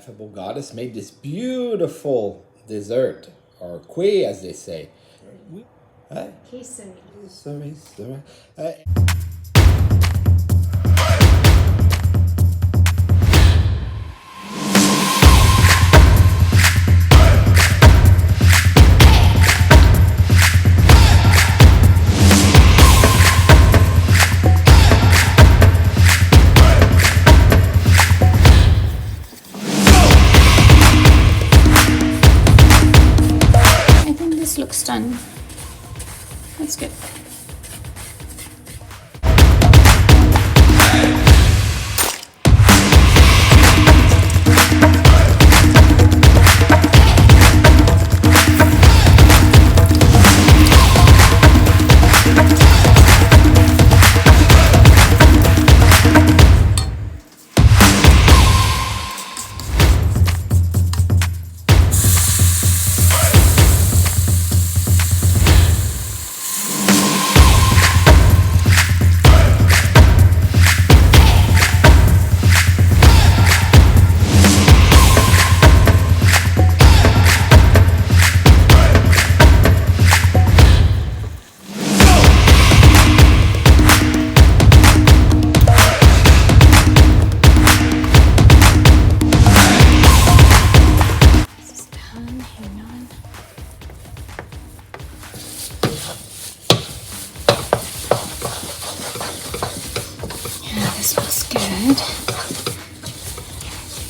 Ineffable goddess made this beautiful dessert, or kue as they say. Kesari. Sorry. I think this looks done. That's good. This looks good.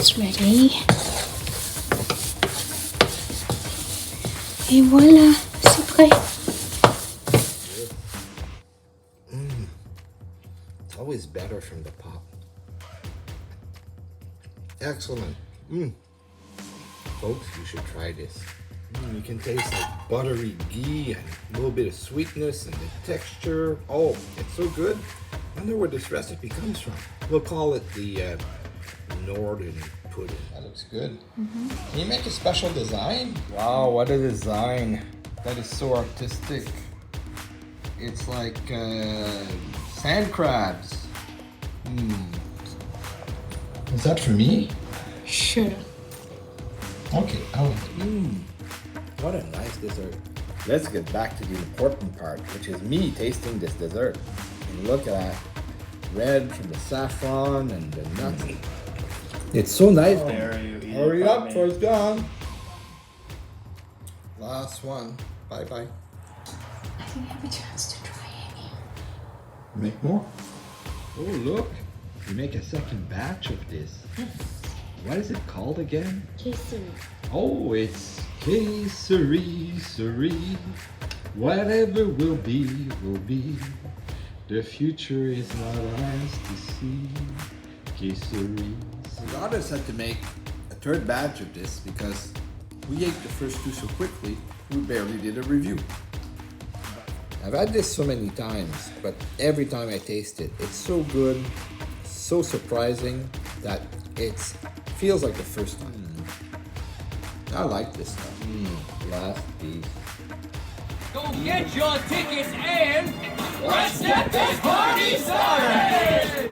It's ready. Et voilà, c'est prêt. It's always better from the pot. Excellent. Folks, you should try this. You can taste like buttery ghee and a little bit of sweetness and the texture. Oh, it's so good. I wonder where this recipe comes from. We'll call it the northern pudding. That looks good. Can you make a special design? Wow, what a design. That is so artistic. It's like sand crabs. Is that for me? Sure. Okay, what a nice dessert. Let's get back to the important part, which is me tasting this dessert. And look at that. Red from the saffron and the nuts. It's so nice. Hurry up, for it's gone. Last one. Bye-bye. I think I have a chance to try any. Make more? Oh, look. You make a second batch of this. What is it called again? Kesari. Oh, it's Kesari, whatever will be, will be. The future is not ours to see. Kesari. The goddess had to make a third batch of this because we ate the first two so quickly, we barely did a review. I've had this so many times, but every time I taste it, it's so good, so surprising that it feels like the first time. I like this stuff. Last piece. Go get your tickets and let's get this party started!